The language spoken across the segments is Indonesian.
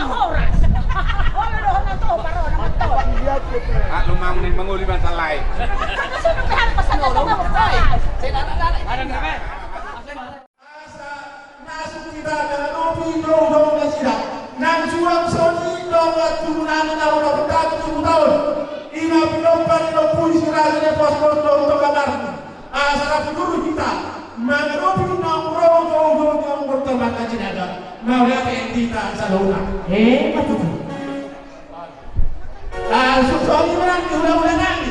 oras. Wala doon na to, paro naman to. Lumang ning manguli man sa live. Kasunod na pa sa to nga mo. Ano na ba? Kita dengan opi dong na sila. Nang suam soni dong at turunan na ulo berkati 7 tahun. Ina pinopar ino pulis kerajaan yang paspor dong to kamar. Asal penduduk kita mengopi nang dong yang bertemu kajian ada. Mau lihat kita salona. Betul. Suami menang di ulang-ulang nanti.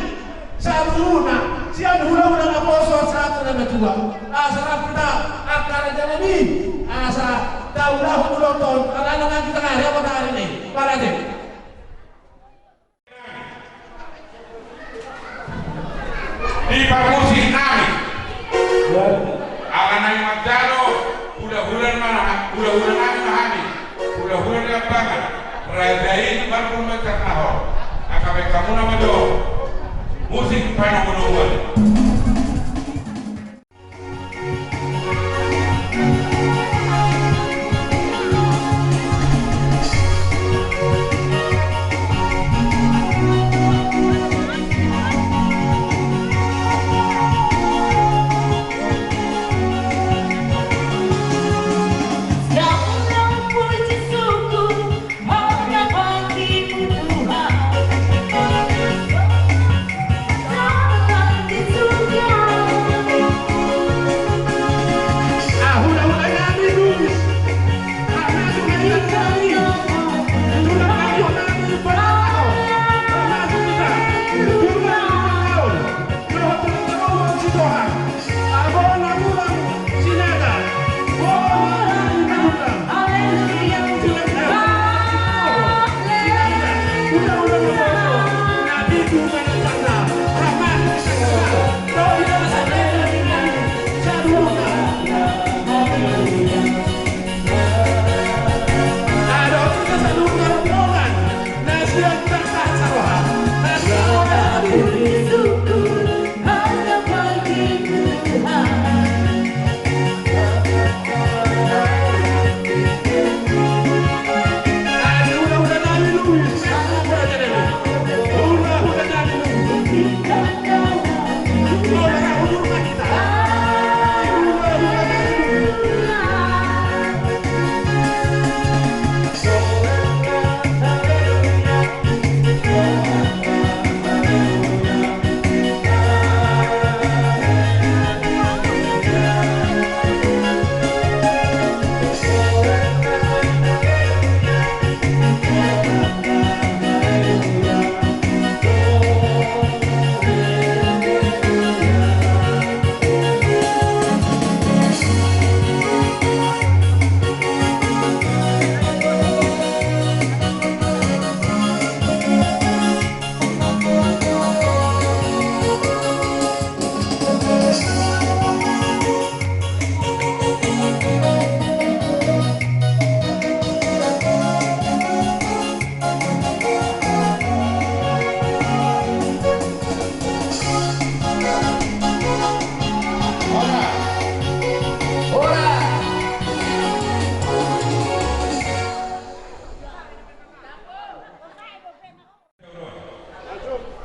Salona. Siang ulang-ulang apostol 102. Asal kita akar jalan ini. Asa daulah penonton anak-anak kita hari apa hari ini para deh Di pamusi kami akan naik Magdalo bulan-bulan mana bulan-bulan kami mahami bulan-bulan yang banget radai baru meter naho akan kamu nama do musik pada menunggu.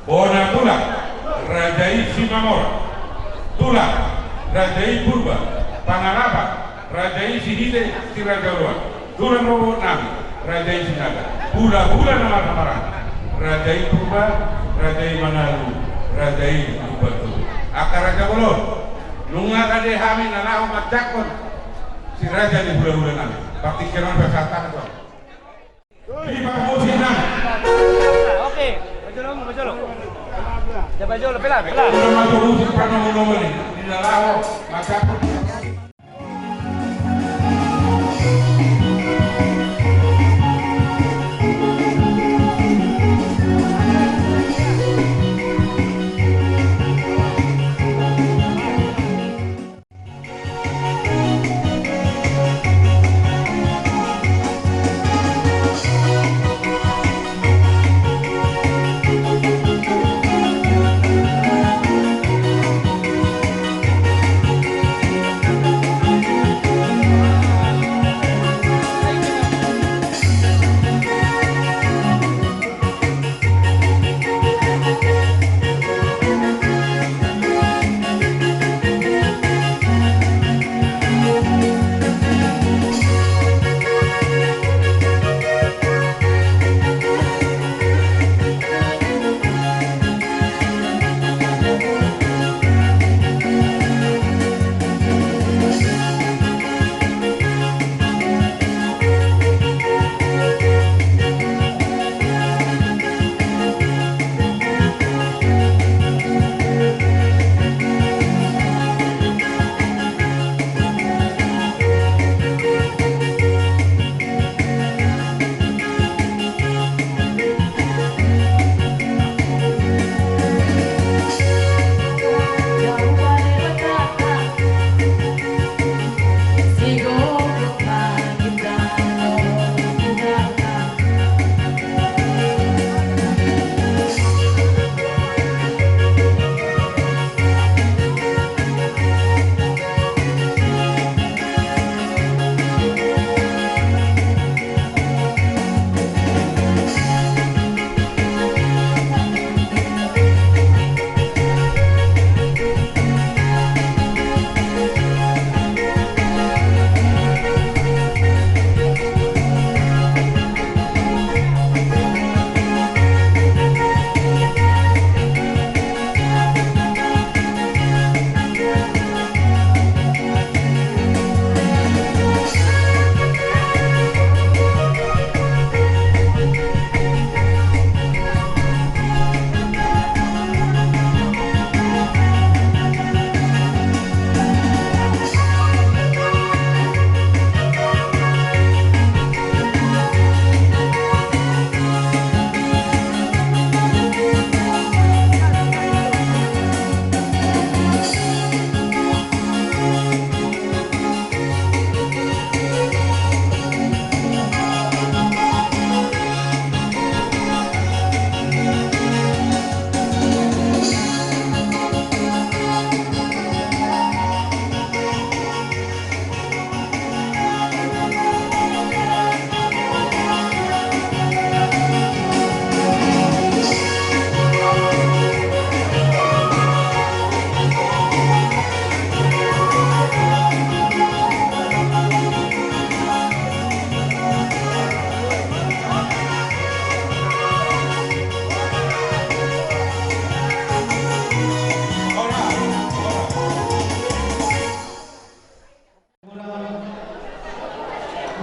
Bona Tula, Rajai Simamor, Tula, Rajai Purba, Pangarapa, Rajai Sihide, Tiragaluan, Tula Robo Nami, Rajai Sinaga, Pula nama Tamarang, Rajai Purba, Rajai Manalu, Rajai Lubatu, Akar Raja Bolon, Lunga Kade Hami Nanahu Matakon, si Raja di Pula Nami, Bakti Kiran Bersatan itu. Di Pamusinang. Oke. Bajolo. Ya bajolo, pelan. Nama musik pernah menunggu di dalam maka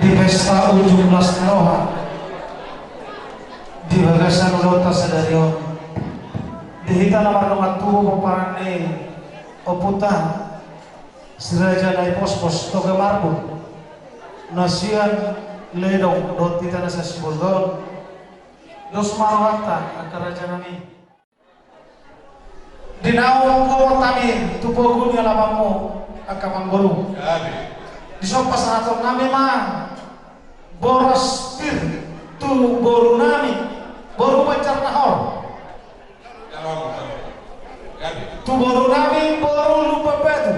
di pesta ujung Lasnoha di bagasan ulota sadarion dihita nama nomor tubuh paparane oputan siraja nai pos-pos toga marbu nasian ledong doti tanah sasibulgon dos marwata akaraja nami dinawang ko tami tupogun nga labamu akamanggolu disopas raton nami mah boros pir tu boru nami boru pacar nahor tu boru nami boru lupa betu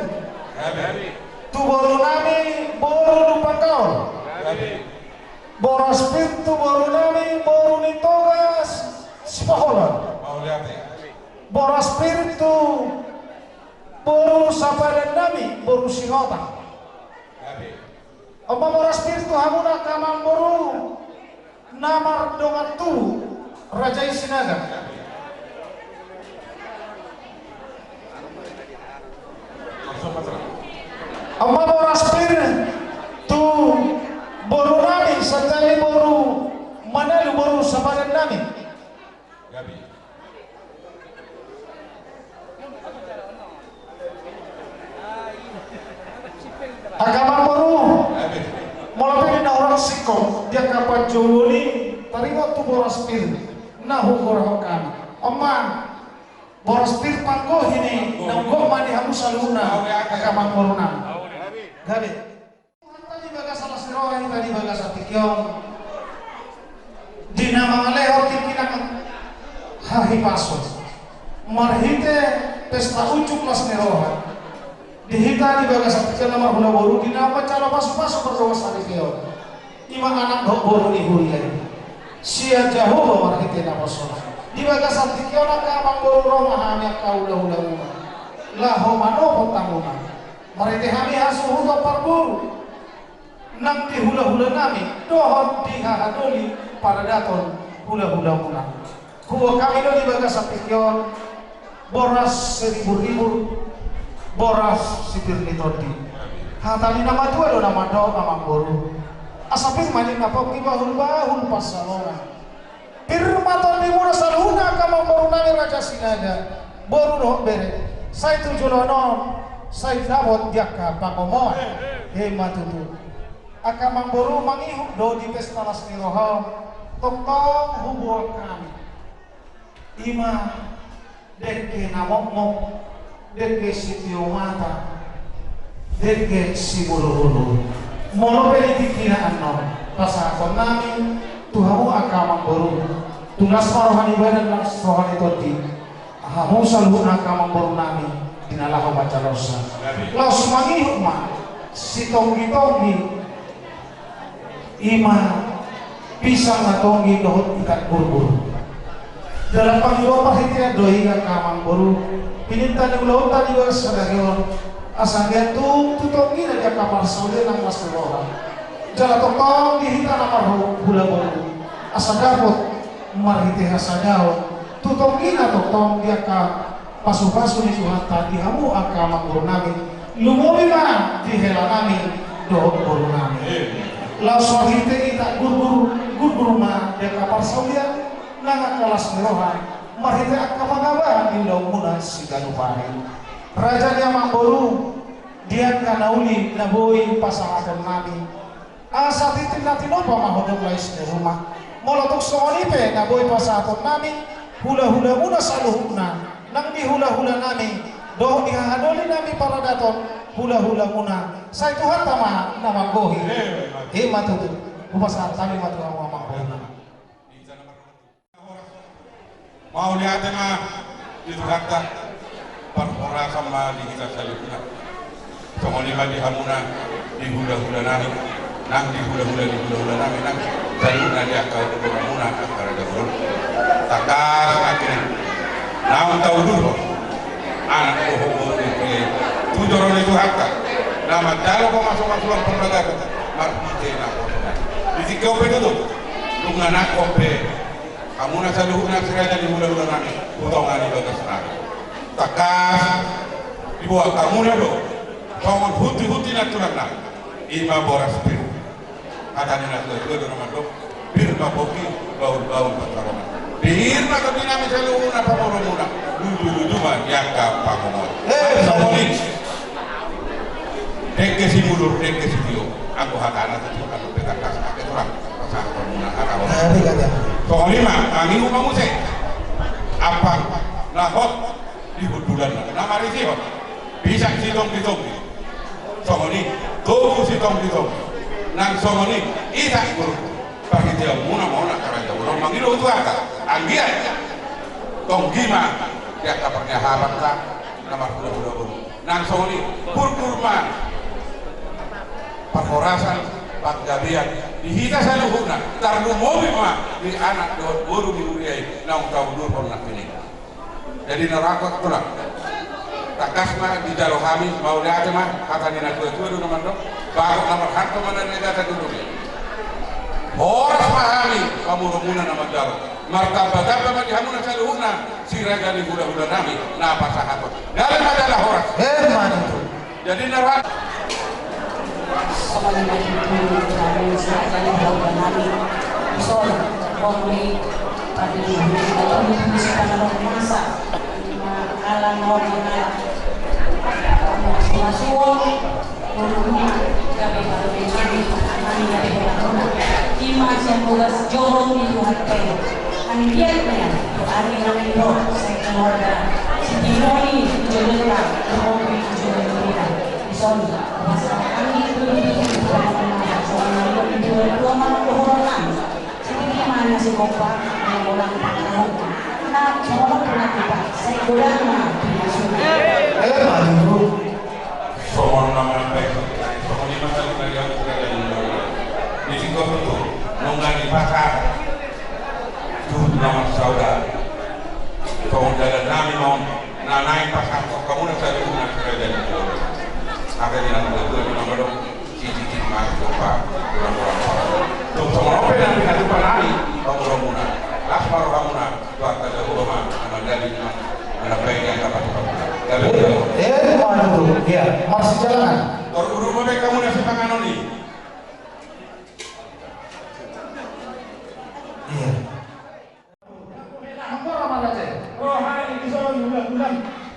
tu boru nami boru lupa kau boros pir tu boru nami boru nitogas sipahola boros pir tu boru sapadan nami boru sihota Apa boros pir tu hamuna kamang boru namar dongan tu Raja Isinaga Amma boros pir tu boru nami sanjali boru manalu boru sabaran nami agama boru mulai na orang siko dia kapan joli tarimo tu boros pir nahu korang kami amma boros pir panggo ini nanggo mani hamu saluna agama boru nami gabe tadi bagas salah sirohi tadi bagas atikyong di nama leho tikinang hahi pasos marhite pesta ucuk las neroha dihita di bagas atikyong nama hula boru di nama calo pasu-pasu berdoa sarikyo ima anak dok boru ihurian sia jauh bawa marhite nama sola di bagas atikyong nakamang boru romahannya kaula-hula laho mano potamuna marite hami hasu huto parburu nang di hula-hula nami dohon dihahadoli para daton hula-hula muna kuwa kami do di bagas apikyon boras 1000 boras sipir nitodi hatali nama tua do nama do amang boru asapin maning napok ibahul pasalona pirmaton di muna saluna kamang boru nami Raja Sinaga boru do bere saya tujulonon saya dapat diaka pangomoan matutu akamang boru mangihuk do di pesta lasniroha tokong hubungan kami ima deke namok deke sitio mata deke si bulu-bulu molo peli kira anon pasakon nami tuhamu akamang boru tunas marohani badan las rohani toti hamu salhun akamang boru nami dinalaho baca losa los mangihuk ma si tonggi-tonggi ima pisang na tonggi dohot ikat buru-buru dalam panggiwa pahitnya doi kamang boru pininta ni ulau tadi wa sadarion asangnya tu tonggi na dia kapal saudi nang mas berora jala tong dihita namar hula boru asadapot marhite hasadao tu tonggi na tong dia ka pasu-pasu ni Tuhan tadi hamu akamang boru nami lumowi na dihela nami dohot boru nami langsung hite kita guru ma dia kapal saudi nang kelas merohan marhite akamangaba di laumuna siganupahin raja dia mamboru dia kanauli naboi pasangan nami asa titin natin apa mahodok lais di rumah molotok soonipe naboi pasangan nami hula-hula muna saluhuna nang di hula-hula nami doh dihadoli nami para daton hula-hula muna saya Tuhan tama nama gohi matutu upasan kami matu amang gohi mau lihat mah itu kata perpora sama di kita salutna somoni di hamuna di hula-hula nami nang di hula-hula nami nang salutna di akal hamuna akar ada bro takar akhirnya namun tahu dulu anak bohong itu dorong itu hakka nama dalam masuk-masukan pembaga marhite na kosongan di kau begitu lu nganak kope kamu nasa luhuna siraja di hula-hula nami utongan di bagas nami takas dibawa kamu na do kamu huti na tulang nami ima boras pir kata nina ke nama dok bir baboki baul pacaran bir na kami nami selalu na pamoro muna dulu mah yang gampang ngomong soalnya dek si mudur dek si bio aku hatana tu aku pegang kas pakai orang pasang muna akawan soalnya mah kami upamu se apa lahot di bulan nama risi hot bisa ditong soalnya kau ditong nang soalnya isak guru bagi dia muna karena orang manggil itu apa anggia tong gima dia kabarnya harap tak nama budak nang soalnya kurma perhorasan paggabian dihita sa luhuna tarlu mobi mah di anak doon guru di uriay naung tahu nur pernah ini jadi nerakot pula takas mah di jalo kami mau lihat mah kata nina tua dulu naman dok baru nomor harta mana negara dulu horas pahami kamu rumuna nama jalo martabat apa mah di hamuna sa luhuna si raja di budak nami napa sahabat dalam adalah horas Mantu. jadi nerak Sama dengan itu kami serahkan bahwa kami sol kami pada kami bisa dalam masa alam normal masuk rumah kami pada mencari kami dari orang iman yang tugas jorong di Tuhan kami andiatnya hari kami roh saya keluarga Sidimoni jodohkan Robi jodohkan sol masa kami mana si kompak yang orang tahu nah semua pernah kita saya kurang mah Mantu. soal nama baik soal lima kali beliau berada di Singapura itu nonggang di pasar itu nama saudara kau jalan nami mau naik pasar kamu nak cari guna kerja di Singapura ada di dalam itu di nomor dong cici masuk pak orang tuh semua orang yang bisa tuh penari kamu guna asmar kamuna tuh ada rumah nama dari mana baik yang dapat Mantu. Ya, masih jalan. rumah baik kamu nasi panganon nih Iya.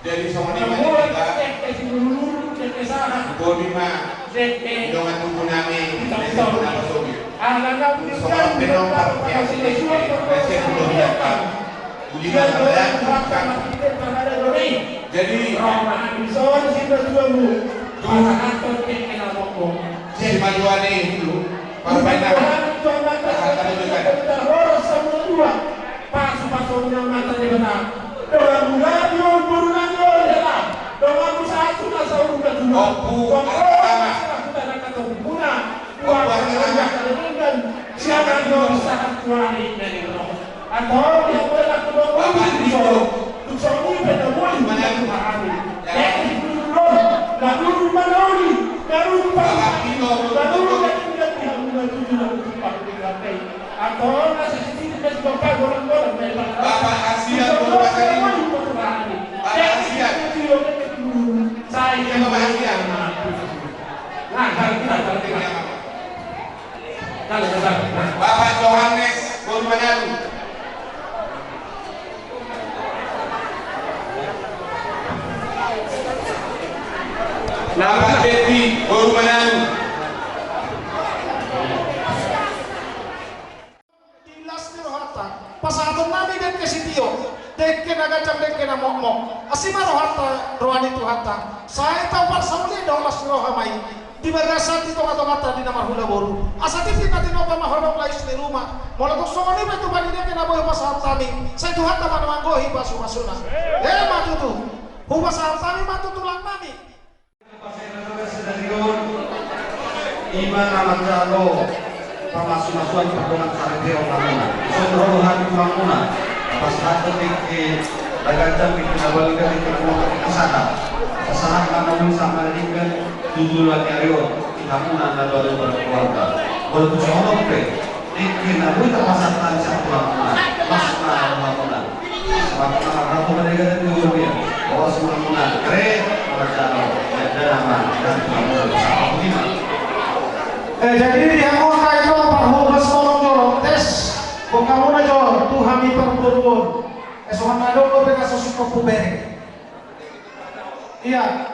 jadi semuanya kita bima dengan tunggu nami semua penong yang jadi si majuane itu permainan Bapak Asia Bapak Johannes Bonmanyaru Bapak Devi Bonmanyaru Pasatong namin din kasi tiyo, dek kinagajang dek kinamokmok. Asima rohata, rohani tuhata. Saya tahu par sauli daw mas rohamay. Di berasa dito kata-kata di nama hula boru. Asa titi natin apa mahorong lais di rumah. Mula kung sumani ba ito ba niya kinaboy pasaham tami. Sa tuhata man manggohi pa sumasuna. Matutu. Pasaham tami matutulang nami. Iman amat jalo. Pamasuk-masukan perdoman karibio namuna sondro hati mamuna pas hati ke dagajang bikin awalkan itu semua kesana kesana namun sama dengan tujuan ayo namuna lalu berkeluarga kalau soal pe ikin namun terpasang satu mamuna masna mamuna sebab ratu mereka itu dia bahwa mamuna keren berjalo dan nama dan mamuna sama begini Jadi yang mau kayak turun. Esokan malam lo pengen sesuatu puberi. Iya.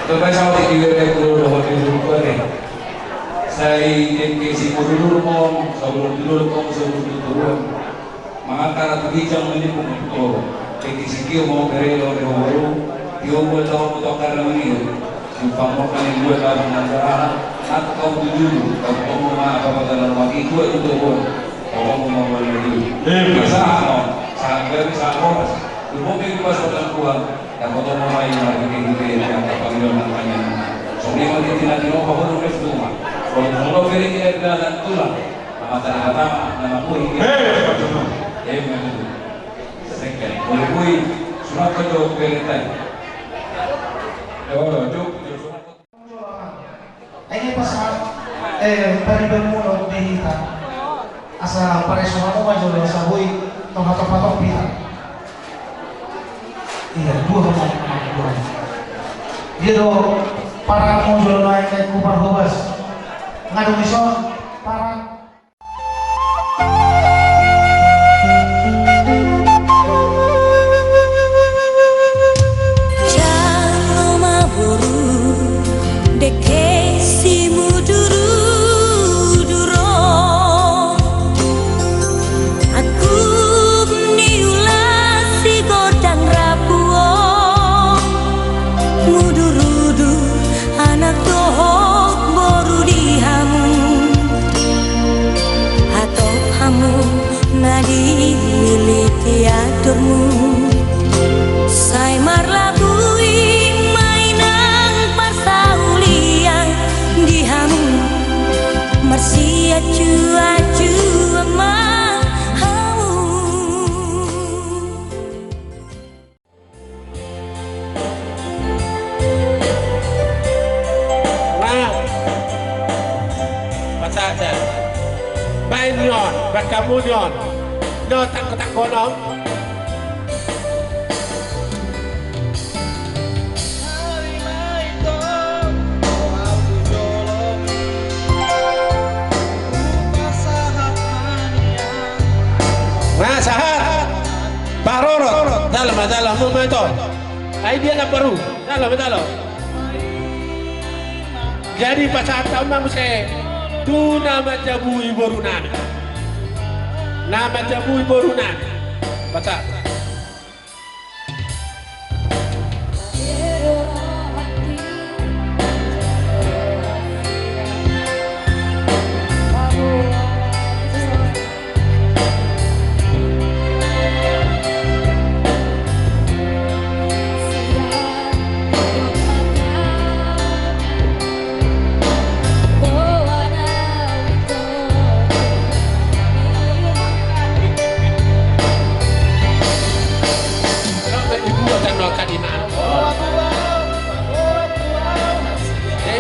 Tentang sama tiga dulu bahwa dulu kore. Saya si dulu kom, sebelum turun. Mengangkat atau hijau menipu itu. Si kio mau berelo baru, kio buat tahu karena ini. Simpamokan yang gue dalam antara atau kau dulu, kau mau apa dalam lagi gue itu pun, kau mau lagi. Bisa, sampai bisa orang. Lu mungkin pas orang tua. Dan foto memain lagi yang terpanggil namanya. Soalnya dia tidak di rumah baru ke rumah. Kalau beri dia dan tulang, nama tanda nama kui. Begitu. Sekali. Boleh kui surat kerja beri tadi. Ini pasal dari bermula dihita. Asa pareso ako majolo sa buhay tomato pita. Iya, dua. Dia do para muncul naik ke kupar hobas. Ngadu mison para Jangan maburu deke si muduru duro. Aku niulah si godang rapuo. Mudurudu anak tohok boru dihamu. Atau hamu nadi miliki aturmu. Sai marlabui mainang parsaulian dihamu. Marsia cua mah hau. saja. Baik nyon, kamu nyon, nyon tak konom. Nah, sahat, parorot, dalam itu. Idea nak baru, dalam. Jadi pasal tambang saya, tu nama jabui borunan. Nama jabui borunan, pasal.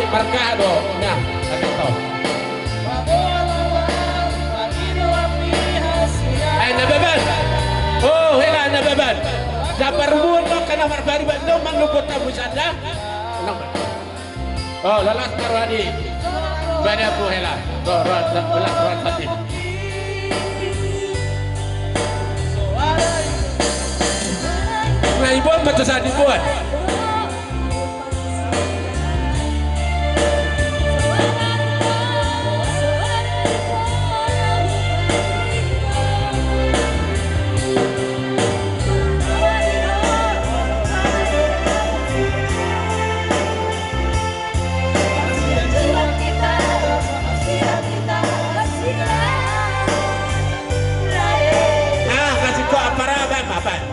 Markado, nah, kata kau. Nababan. Oh, hela nababan. Dapat rumun lo kena barbari lo mangluput tamu sada. Oh, lalas karwadi. Pada aku hela. Belas rat tadi. Nah, ibu betul saat dibuat.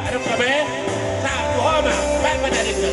Ada kami satu homa, baik mana dia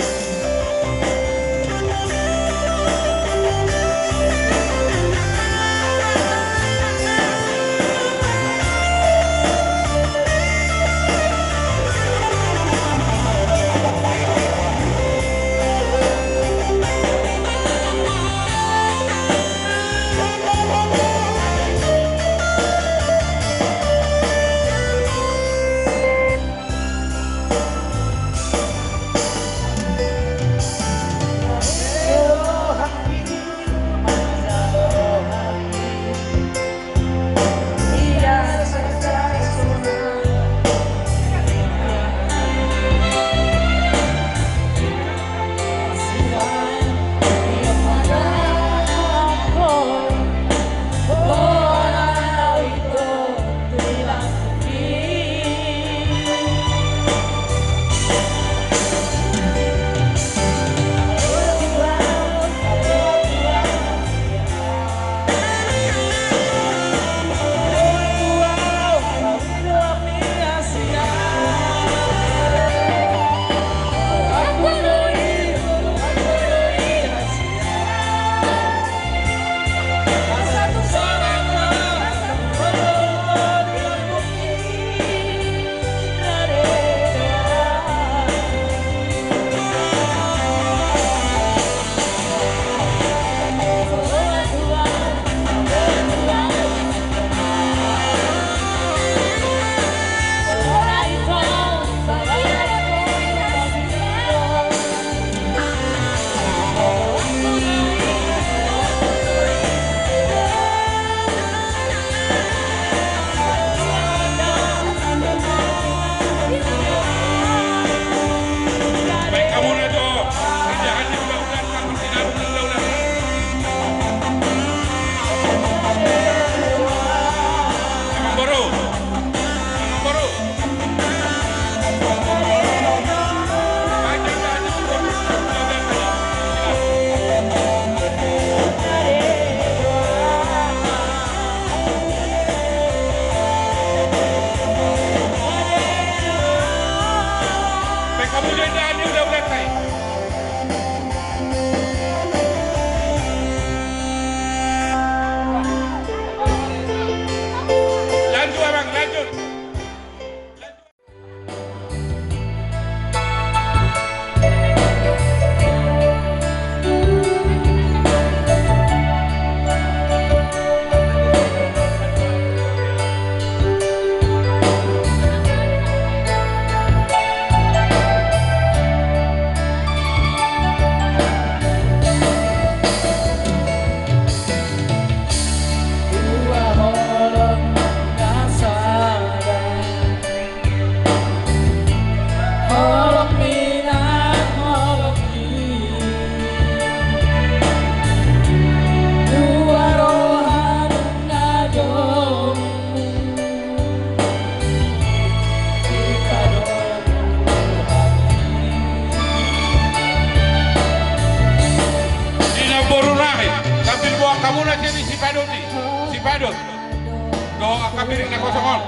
kamu jendaan ini udah selesai. Lanjut abang, lanjut. Kamu nanti si Padot nih, si Padot. Doa kabirin na kosongon.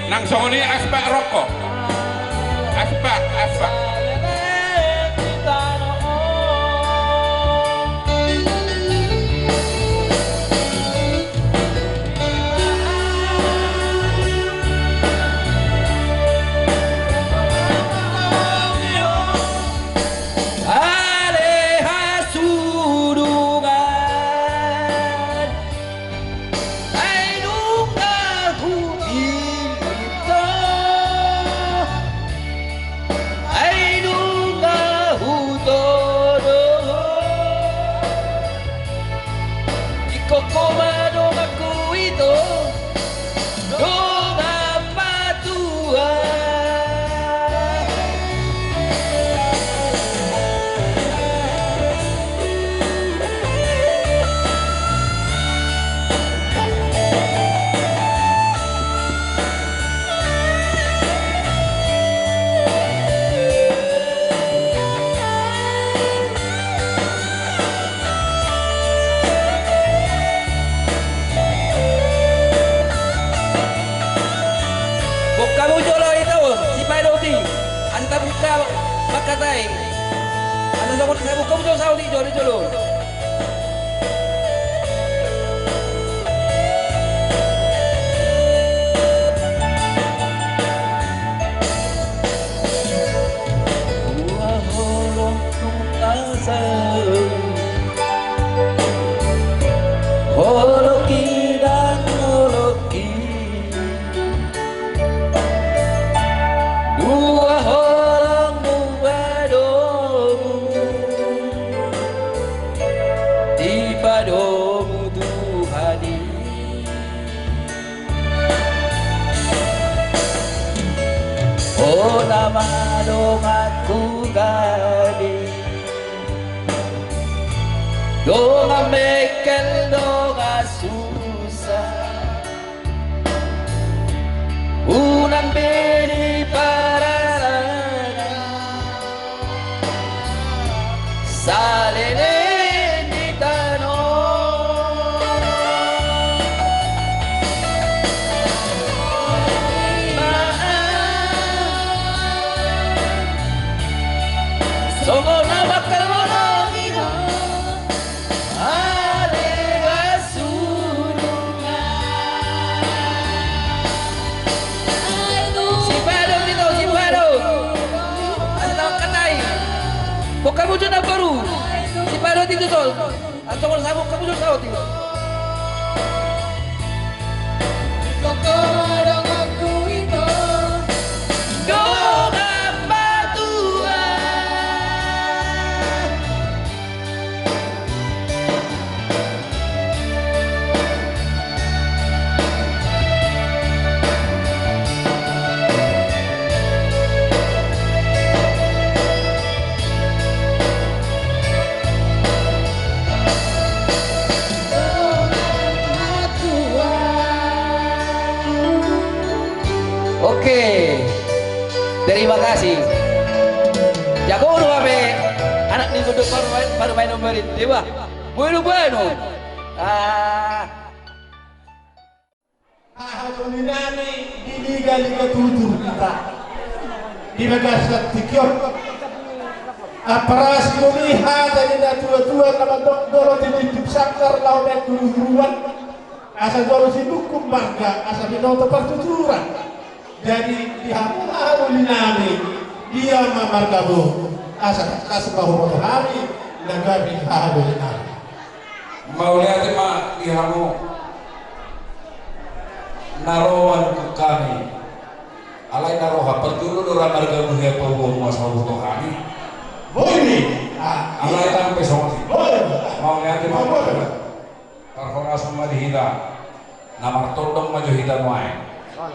Nang songoni asbak rokok, asbak. Kamu jolo itu si Padoti anta buka bakatai anta sokot kamu jolo saudi jolo nama dong aku gadi dong mekel dong susah unan beri pararana salene di tano Sogo na bakal mono ale gasurunga si Padot dito si Padot ano tawag katay kung kamu dyan ang baru si Padot dito tol at tungkol sa kamu dyan sa dito kokorong aku ito Oke, terima kasih. Jago dua be, anak di gedung baru bermain nomor itu, di ba? Bueno. Hahalulinani di liga-liga tujuh kita di Megasat Tikion aparas kulihat dari tua-tua nama dolo di sakar lautan dulu-duluan asal dolo si hukum marga asal binoto pertuturan jadi di hahalulinani dia marga bu asal bahu kami negara hahalulinani mau lihat mah di hamu naroan ke kami alai naroha pertulu orang marga mulia pawuh masalah kami boleh alai sampai somasi boleh mau lihat mah karena semua dihita namar todong maju hita muai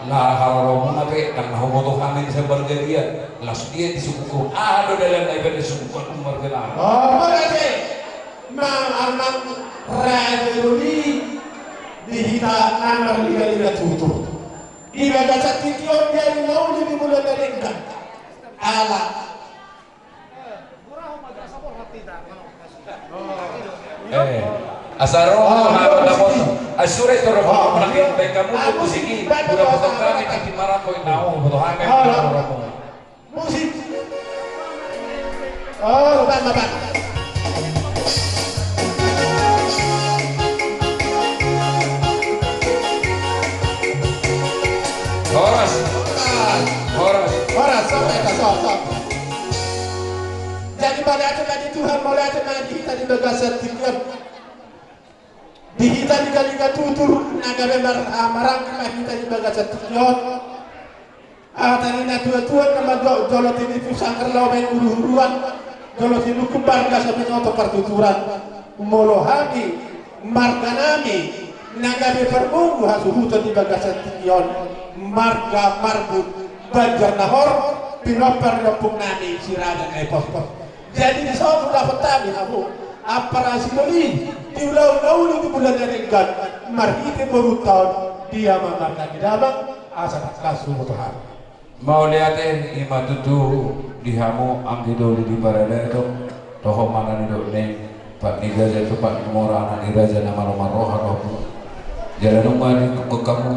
lah haroromu nape dan nahoboto kami sebarga dia langsung dia disukuku ada dalam ibadah disukuku marga nama berarti amang rajuli dihita namar liga-liga tutup di Megasat Tikion dari mau di bulan dari enggak ala asaro napon asure to ro makin kamu to musiki udah potong kami di marako inao botohan musik oh bapak horas sampai ke sosok jadi pada tadi Tuhan mulai tadi kita di Megasat Tikion di kita di liga tutur naga member amarang kita di Megasat Tikion tadi na tua-tua nama jolot ini pusangker lawan guru-guruan jolot ini kembar gak sampai noto pertuturan molo hami marga nami naga berbungu hasuhutan di Megasat Tikion marga marbut banjar nahor pinoper lopung nami siradan pos-pos jadi di sana dapat tadi kamu aparasi doli di ulau-ulau di bulan Renggan marhite baru tahun dia mamarkan di dalam asal kasu Tuhan mau lihat ima tutu dihamu anggi doli di barada itu toh mana nih doli pak niga jatuh pak mora anak raja nama nomor roh jalan rumah di kamu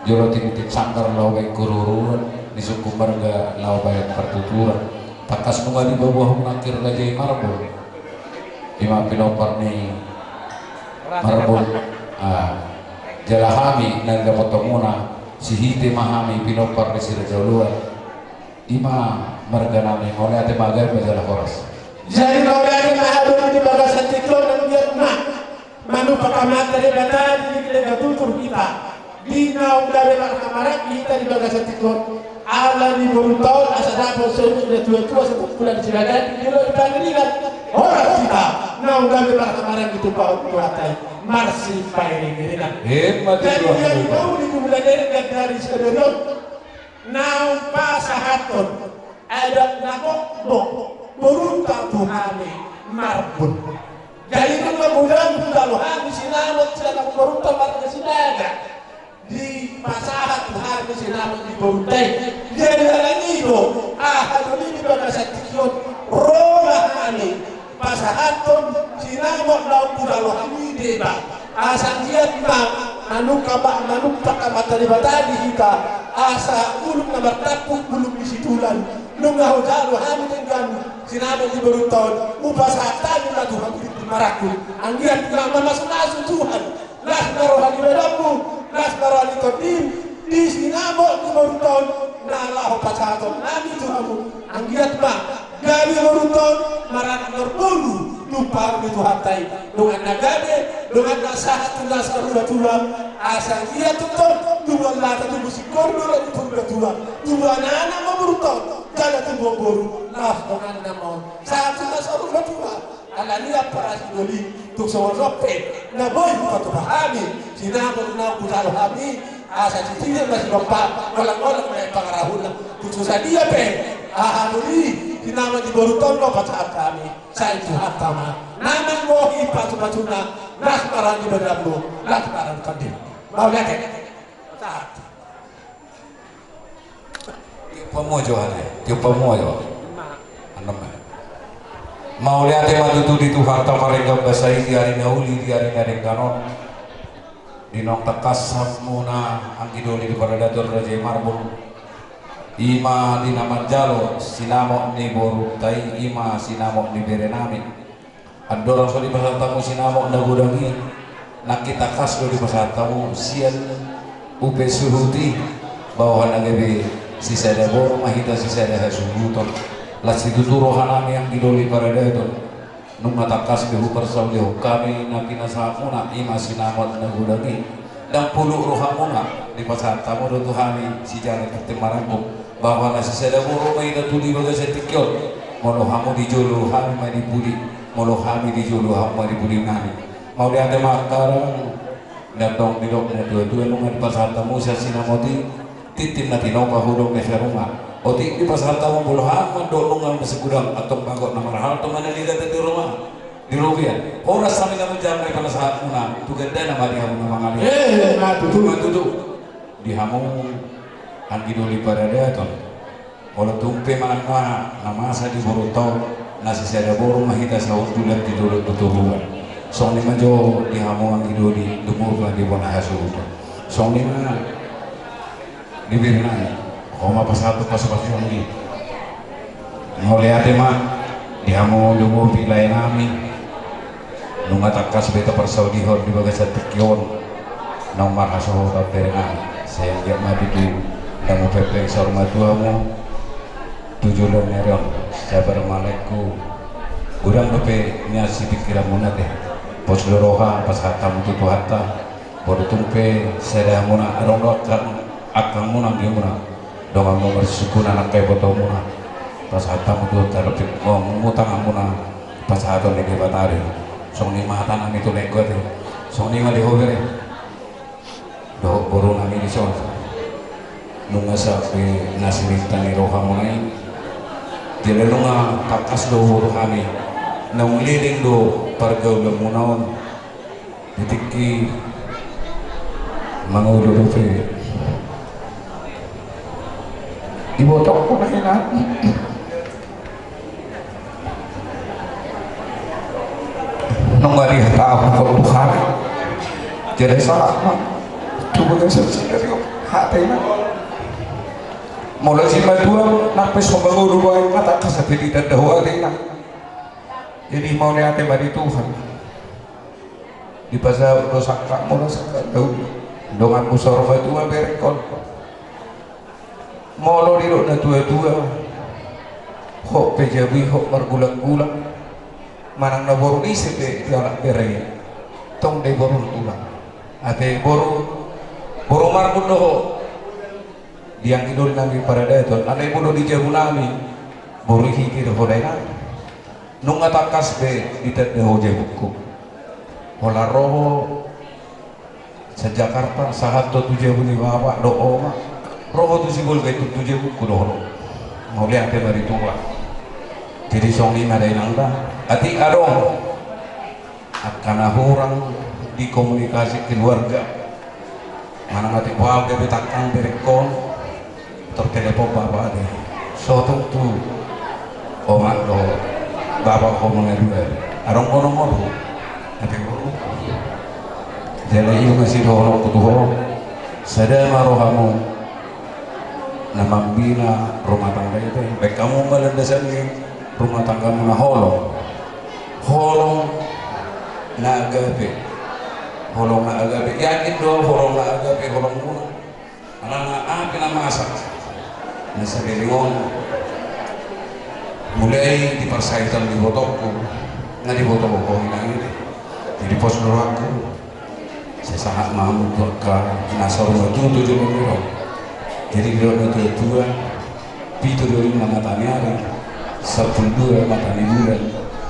jolo titik sangkar lawe kururuan di suku marga lawe pertuturan pakas nunga di bawah menakir raja marbol ima pinopar nih marbol jalahami naga potomuna si hite mahami pinopar di raja luar ima marga nami oleh ate magar majalah horas jadi kalau dari mahadum di Megasat Tikion dan Vietnam manu pakamat dari data di liga tutur kita di naung dari marga kita di Megasat Tikion ala di baru tahun asal dapat sudah tua-tua satu bulan silakan di luar panggilan orang kita naung dari marga itu paut kuatai marsi pairing ini kan jadi yang tahu di bulan dari sekadarion naung pasahaton ada nagok beruntung Tuhani marbun jadi mudah-mudahan kalau habis sinamot sila beruntung marga sinaga di pasahat Tuhan di sinamot di beruntung jadi dalam itu haduli di Megasat Tikion rohani pasahaton sinamot laut budalo kami deba asal dia manuka dari batadi kita asa uluk na bertapuk uluk di situlan nungah jalo kami dengan sinamot di beruntung upasatan na Tuhan di marakul anggiat nama masuk Tuhan las narohani bedamu las narohani todim di sinamot di beruntung nalah pasahaton nami Tuhanmu anggiat gabi beruntung marak berbulu lupa itu hatai dengan nagade dengan nasahat nasar tua asal dia tutup dua lata tu musik kordo itu tua dua anak mau beruntung jalan tu boboru nas dengan nama satu nasar tua ala lihat para sidoli tuk sawal rope na boy patu kami sinabot na putal kami asal tidak masih bapak orang-orang mereka pangarahun tuk susah dia pe ahaduli dinama di Boruton lo pacar kami saya itu hatama nama mohi patu-patuna nasmaran di bedambu nasmaran kadin mau lihat saat pemojo ane pemojo anem mau lihat matutu di Tuhan tamarengga basai di hari nauli di hari narenganon di nong tekas samuna angidoli di paradatur raja marbun ima di nama jalo sinamok ni boru tai ima sinamok ni berenami adorang so di pasar tamu sinamok nagudangi nakita kasdo di pasar tamu sian upe suhuti bawah nagebe sisa ada boru mahita sisa ada hasubuton las dituturo hanami yang didoli paradatur nung natakas behu persauliho kami nakina sahamuna ima sinamok nagudangi dan puluh rohamuna di pasar tamu do Tuhani si jalan pertemarangku bahwa nasi sedaburu mai da tudi baga setikyo molo hamu di jolo hamu mai di budi molo hami di jolo hamu mai di budi nani mau di ate makarang datong di dok na dua-dua nunga di pasar tamu sa sinamoti titim na tinoka hudong na rumah oti di pasar tamu bolo hamu do nunga masegudang atong bagot na marahal to manaligat di rumah di Rupiah oras kami na menjamai pada saat muna itu ganda na mati hamu na mangali matutu di hamu angidoli paradaton kalau tumpe mana namasa di borotol nasi sada boru mahita sahut bulan di dulu tuturuan song lima jo di hamu angidoli dumur di bona hasu song lima di birnai koma pasatu pas-pas yongi mau lihat mah di hamu dumur pilai nami nunga takas beta persaudihor di bagas tekyon nomor hasu berenang saya dia mati di kamu pepeng sorma tuamu tujuh neron sabar malaiku gudang dope nyasi pikiran muna deh pos loroha pas hatam tutu hatta bodo tumpe seda muna arong dokan akang muna dia muna dongang nomor sukuna anak kayak botol muna pas hatam tutu terlepit ngutang muna pas hatam lagi batari song lima hatan itu lego deh song lima dihobere do boru nami di sana nunga sapi nasi tani roha mulai jadi nunga kakas do rohani nung liling do pargaul munaon ditiki mangulo do fe ibotok ko na hina nung ari hata ako ko Tuhan jadi salah tubuh saya sendiri hati na mulai si maduang napes membangun rumah yang mata kasabili dan dawa na jadi mau niate bari Tuhan di pasar dosaka mula sa daun dongan musor madua berekon molo diro na dua-dua hok pejabi hok margulang-gulang manang na boru isip di anak bere tong de boru tulang ate boru marbun doho diang idol nami paradaton anay muno di jabu nami boru hikir hoday nami nung atakas be itat de ho jabuku hola roho sa Jakarta sahat to tu jabu ni baba do oma roho tu sigol be tu jabuku do holo mau lihat te bari tua jadi song lima day nangda ati arong akana hurang di komunikasi keluarga mana mati wal bebe takang berekon tertelepon bapak deh so tentu omak do bapak ko mengadua arong kono modu ate kono jale iyo masih do kutuho sada marohamu namambina rumah tangga itu baik kamu melandasan rumah tanggamu na holong na agape holong na agape yakin do holong na agape holong muna anak api na masak nasa reunion mulai dipersaitan di botokku na di botok ko hinangin jadi pos aku saya sangat mampu berkah nasa rumah tujuh minggu jadi kalau itu dua pitu dari mata nyari 12 mata bulan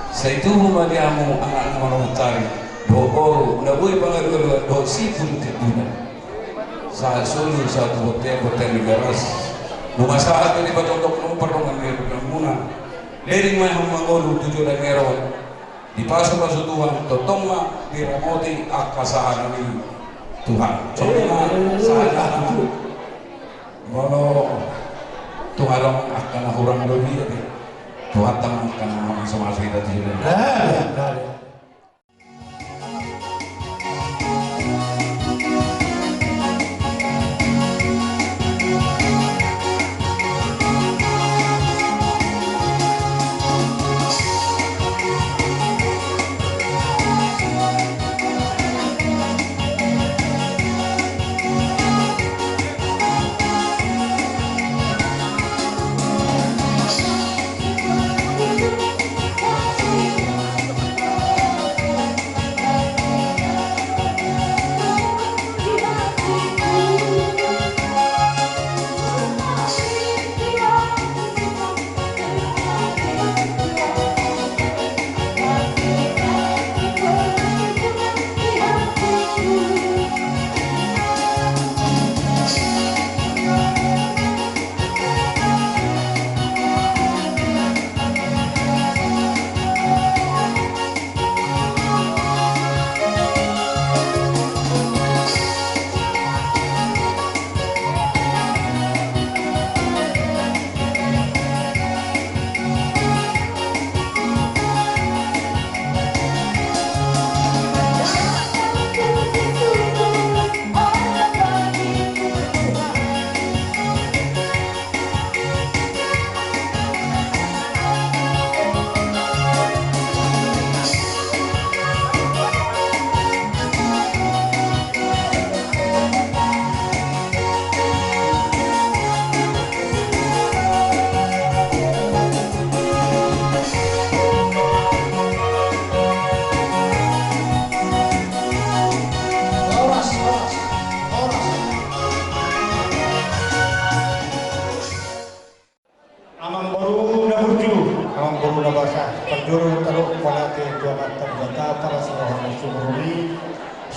saya itu rumah diamu anak orang utari doa nggak boleh panggil doa sipun tidak saat sulu satu hotel di garas rumah saat ini bercontok nomor dengan muna lering mah mangolu 7 meron di pasar Tuhan totong mah diramoti akasahan ini Tuhan coba saat kalau Tuhan akan kurang lebih Tuhan teman karena sama kita juga.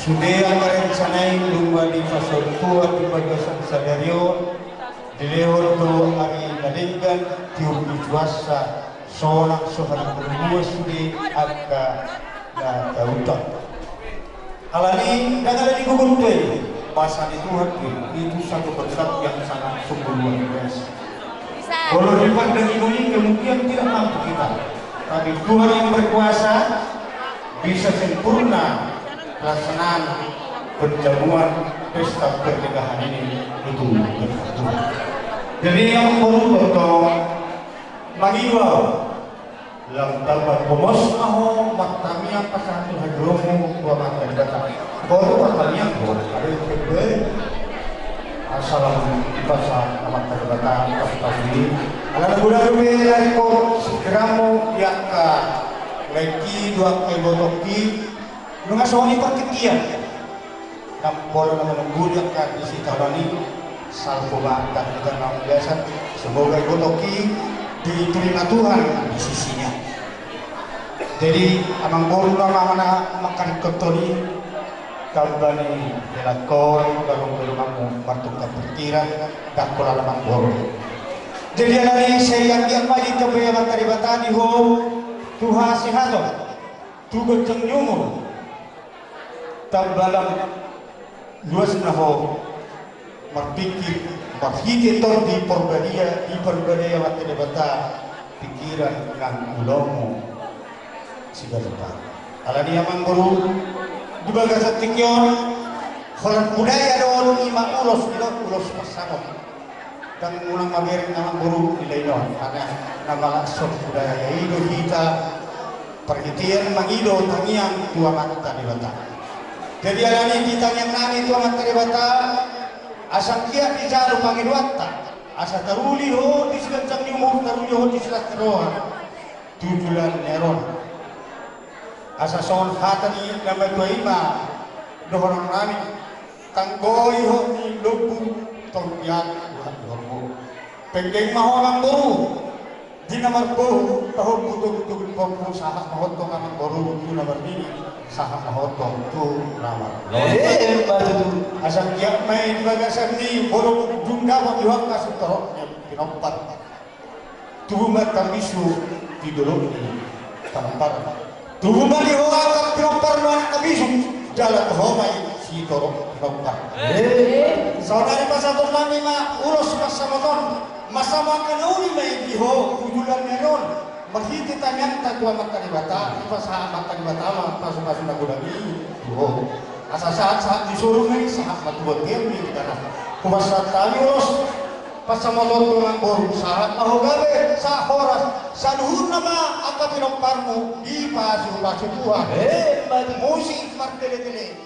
Sudah anggaran sanai lumba di fasol kuat di bagasan sadario dilehor do ari nalinggan tiup di puasa sonak sohana berdua sudah agak na tautan alani dan ada di gugun tuh bahasa di Tuhan itu satu berat yang sangat sungguh luar biasa. Kalau dipandang ini kemungkinan tidak mampu kita, tapi Tuhan yang berkuasa bisa sempurna pelaksanaan perjamuan pesta pernikahan ini itu berfungsi. Jadi yang perlu untuk magiwau lam tabat komos aho matamia pasatu hadromo tua mata data baru pakalnya baru ada yang assalam pasal amat data pasti ala guna rume laiko segramo yakka leki dua kebotoki nunga soni perketian nampol naman gudak ka isi talani salpo bata kita nang biasa semoga gotoki diterima Tuhan di sisinya. Jadi amang bolu mana makan ketoni kabani delakon garong belmamu martuk pertiran dak pola lamang bolu. Jadi dari saya yang maju ke bayaran taribatani ho Tuhan sihato tugot jeng nyumur tabalam luas naho berpikir berhiti tor di perbedaya mati debata pikiran dengan ulomu segala apa alani amang guru di bagas tikyon kholat budaya don ima ulos pasano dan ulang magerin amang guru nilai non karena nama sok budaya ido kita perhitian mangido tangiang tua mata debata. Jadi alani kita yang nani tua mata debata asal kia di jalu panggil watta asal taruli ho di selat cang umur taruli ho di selat teroa tujulan neron asal son hatani nama dua ima dohorong nami tanggoi ho di lubu tongpian dohorong penggeng maho amang boru di namar boru tahun butuh pembunuh sahak mahotong amang boru itu namar ini sahak mahotong itu namar asal dia main bagasan ni boru dunda majuang kasih terok pinompat tuhumat kamisu di dulu tampar tuhumat di hoa pinompat luar kamisu jalan homai si terok pinompat saudari pasal nami ma ulos masa motor masa makan uli mai di ho tujuan menon Mahiti tangan tatua matalibata, ipasaha matalibata, pasu-pasu nagulagi. Asa saat disuruh ngayon saat matuwa termi kita. Kumasat talios, pasamalot dengan boru saat mahugabe sa horas sa luhur nama ang kapinongparmo di pasu-pasu Tuhan. Musik martele-tele.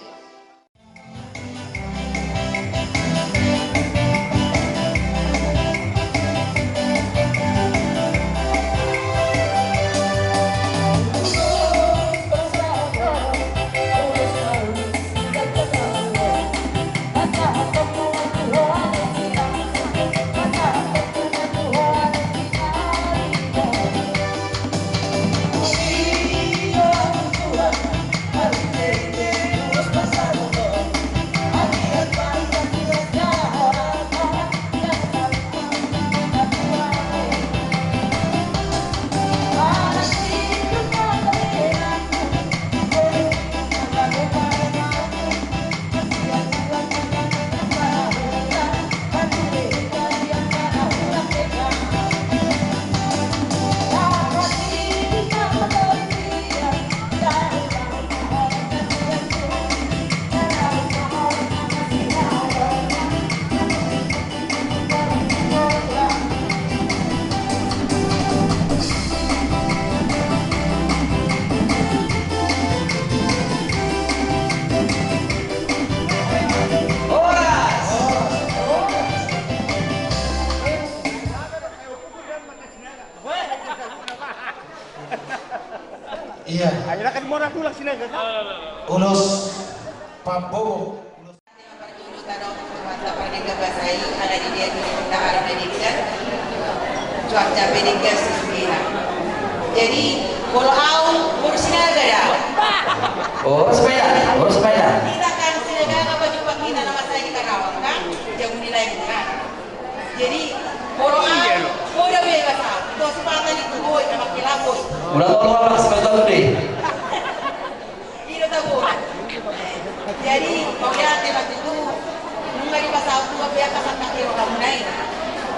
Iya. Akhirnya kan mau ratu lah sini kan? Ulos Pabogo. Cuaca beda sesbina. Jadi kalau au urus sinaga dah. Oh, sepeda. Kita kan sinaga apa jumpa kita nama saya kita kawan kan? Jauh nilai kita. Jadi kalau au udah bebas au. Itu sepatah itu boy nama kilapus. Udah tolong apa sepeda tuh deh. Itu tak boleh. Jadi mau lihat waktu itu nunggu di pasal tu apa yang kasar kaki orang naik.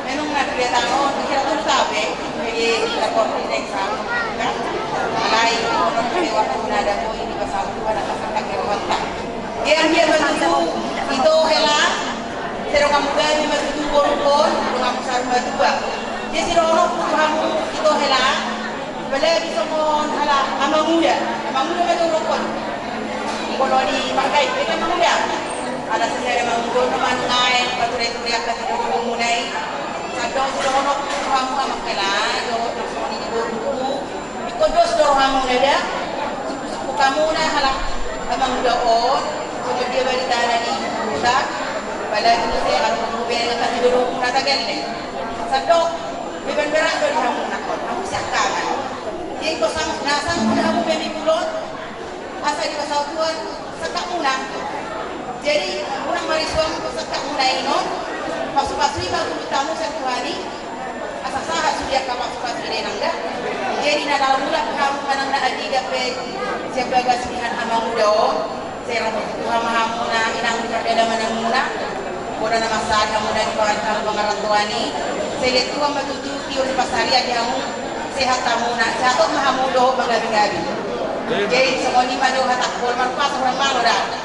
Memang nak dia tahu, kita tu tahu, jadi kita koordinasi sama kan. Mulai orang dari waktu ada mau ini pasal tu ada kasar kaki orang tak. Yang dia betul itu helah. Sero kamu gani betul borukon, kamu sarung dua. Dia sero orang kamu itu helah. Balik bisa mon helah amang muda betul borukon. Kalau di pakai mereka muda. Ada sejarah manggung teman lain, paturai-turai akan dimunai. Dos dorong kamu sama kelai, dos ini dulu. Ikut dos dorong kamu ada. Suku kamu na halak amang doon. Suku dia balik tanah ni budak. Balik itu saya kalau kamu beli kan dorong muna tagal ni. Sadok, beban berat beri kamu nakon. Kamu siapkan. Jadi kau sang nasang kamu beli pulon. Asal di pasal tuan sekak muna. Jadi orang mari suami kau sekak muna inon. Pasu-pasu baru tamu satu hari, asal sah sudah kapas-pasu ini nangga. Jadi nak dalam bulan kamu mana nak ada dapat siapa gasmihan amang muda. Saya rasa Tuhan mahamu na inang berbeda mana mula. Bodoh nama saat kamu dari kawan kamu pengarang tuan ini. Saya lihat Tuhan betul-betul tiur di pasaria kamu sehat kamu nak jatuh mahamu doh bagabi-gabi. Jadi semua ni malu hatak pol manfaat orang malu dah.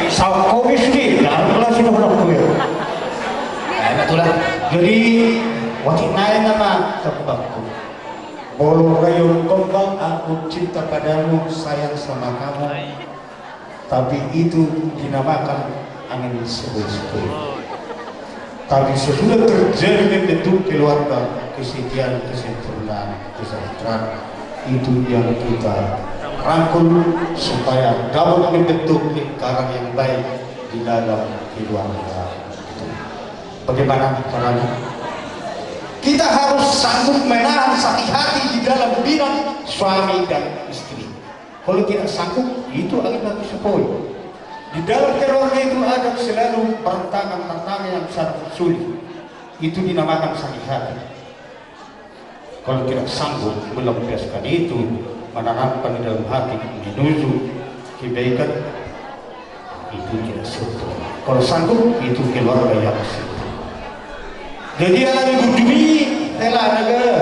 Sa kopi sendiri, dalam kelas itu orang gue. Itulah. Jadi waktu naik nama tebakku. Bolu rayun gombal, aku cinta padamu, sayang sama kamu. Tapi itu dinamakan angin sepoi-sepoi. Tapi sesudah terjadi membentuk keluarga, kesetiaan, kesempurnaan, kesejahteraan, itu yang kita rangkul supaya dapat membentuk lingkaran yang baik di dalam keluarga. Bagaimana caranya? Kita harus sanggup menahan sakit hati di dalam bidang suami dan istri. Kalau tidak sanggup, itu akibat sepoi. Di dalam keluarga itu ada selalu pertentangan yang sangat sulit. Itu dinamakan sakit hati. Kalau tidak sanggup melampiaskan itu, menanamkan di dalam hati menuju kebaikan, itu tidak sempurna. Kalau sanggup, itu keluarga yang sempurna. Jadi anak ibu demi telah negara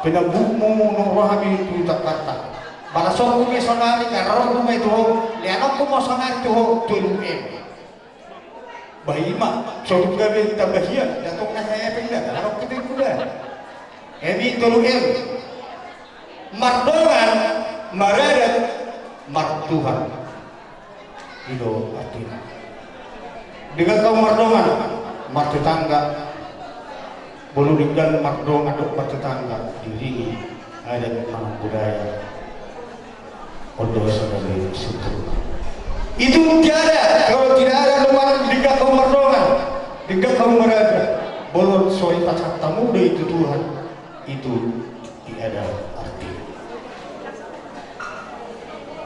penabukmu nurahami itu tak kata. Pada soal kumi sonari karena rumah itu, lihat aku mau sonari itu tolong bayi mak, soal kami tabahian, datangnya saya pindah, karena kita juga. Emi tolong mardongan, maradat, martuhan. Itu artinya. Dengan kaum mardongan, martetangga, bolu dengan mardongan dok martetangga, diringi adat anak budaya. Odo sebagai situ. Itu tiada kalau tidak ada lumayan tiga kaum mardongan, tiga kaum marada, bolu soal pacar tamu itu Tuhan, itu tiada arti.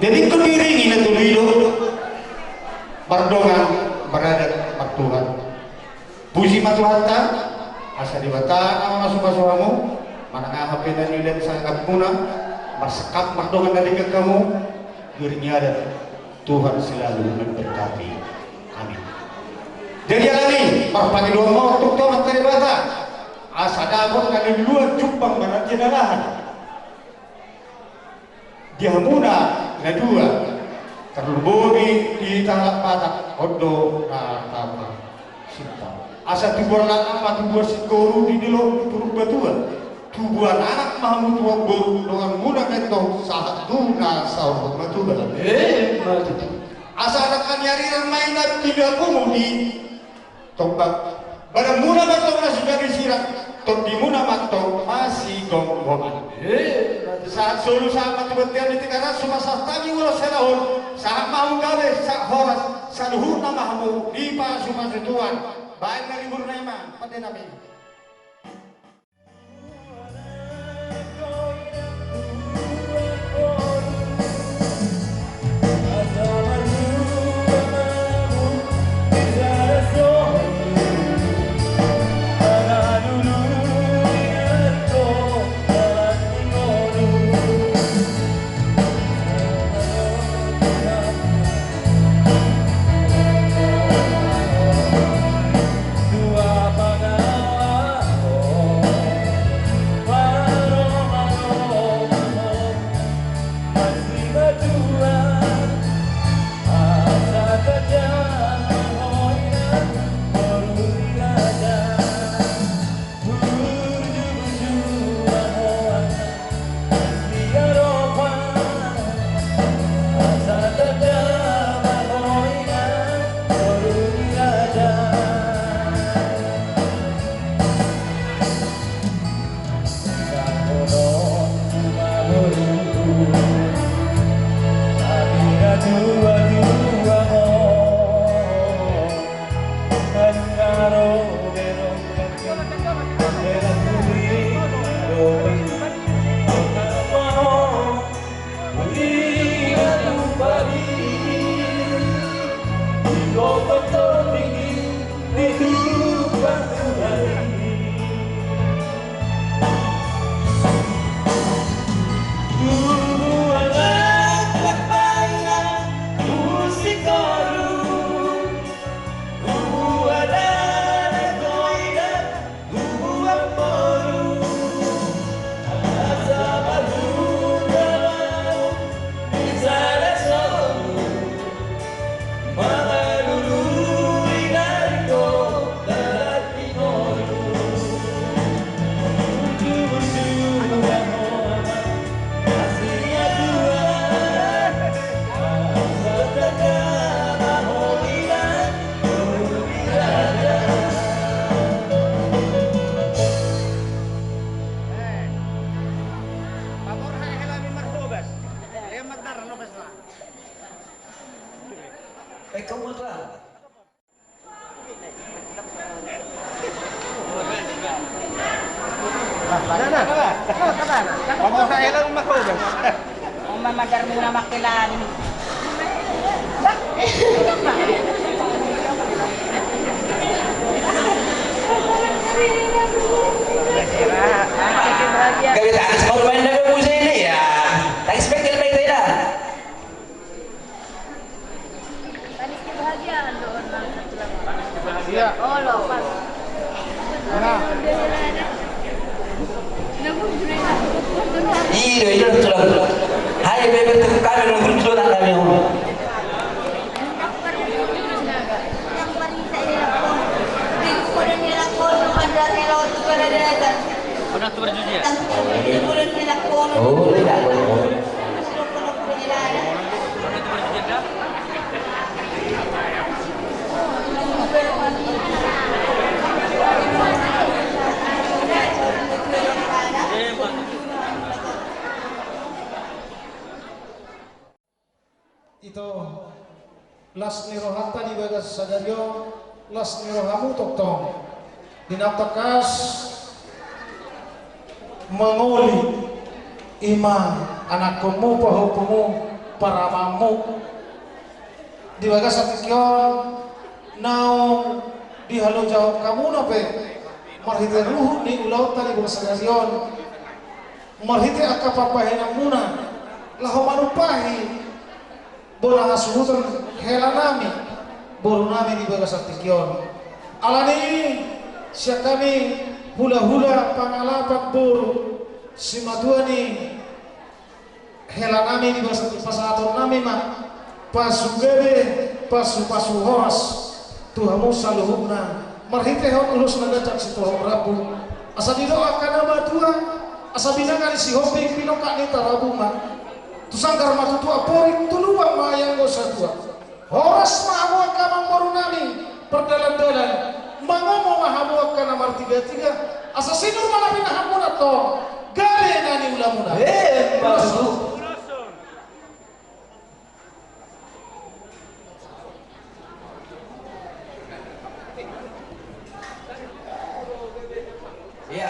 Jadi kediringi itu hidup mardongan berada Tuhan. Puji matuhanta asa diwata nama masuk-masukamu mana ngahape dan yudan sangat puna bersekap mardongan dari kamu dirinya ada Tuhan selalu memberkati. Amin. Jadi alami parpani dua mau untuk Tuhan dari bata asa dabon kali dua jumpang mana jenalahan dia muna na dua terlebih di talak patak odo na tapa cinta asa tubuhan anak tubuhan sikoru di dilo turun batuan tubuhan anak mahu tua boru dengan mudah mentong saat duna sahur batuan asa anak kanyariran mainan tidak kumudi tombak pada muna mentong nasi dari sirak tok di muna mentong masih gonggongan saat solu sama tibetian di tingkaran sumasa tadi ulas selahun saat mau gawe saat horas saluhur namamu di pas sumasa tuan baik dari burnema pada nabi. Kamu lah. Ngomong saya lang makuha. Kung mamadar mo na makilan. Kami tak expect main dari musim ini ya. Tak expect dia main tidak. Tadi kebahagiaan doon lang sa tulang. Iya. Oh, lopas. Nah. Iya, itu betul. Hai bebek tu kami nunggu dulu tak kami. Oh, tidak boleh. Ito las nirohata di bagas sadaryo las nirohamu toktong dinaptakas menguli ima anakmu pahukumu paramamu di bagas satikyon naung di halo jauh kamu nape marhite ruh ni ulau tali bagas sadaryon marhite akapapahinang muna laho manupahi bola hasuhutan hela nami boru nami di bagas artikyon alani siya kami hula-hula pangalapat boru simatuani hela nami di bagas pasaton nami ma pasu bebe pasu horas tuhamu saluhubna marhite hon ulus nagacak si tuham rabu asa didoa kana batua asa binangan si hobi pinokak ni tarabu ma tusangkar matutu aporik tuluang mayang gosa tua horas mahamuak kamang morunami perdalan-dalan mangomo mahamuak kana mar tiga-tiga asa sinur manapin hamuna to gale nani ulamuna Maksud. Iya.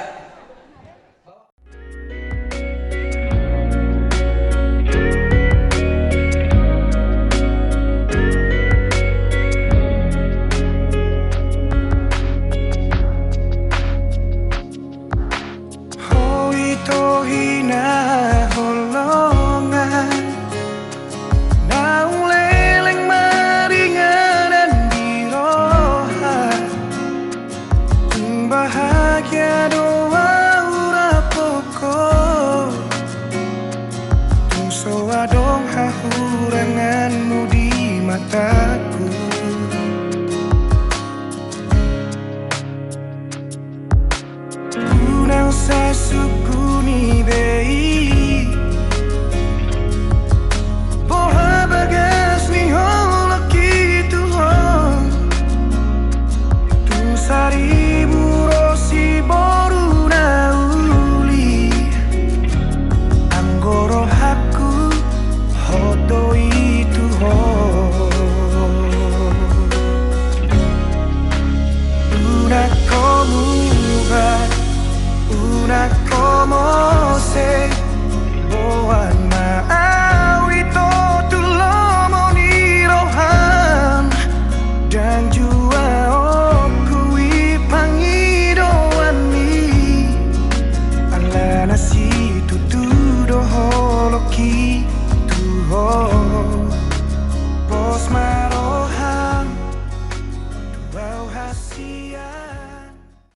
Bahagia doa ura pokok Tung soa dong hahuranganmu di mataku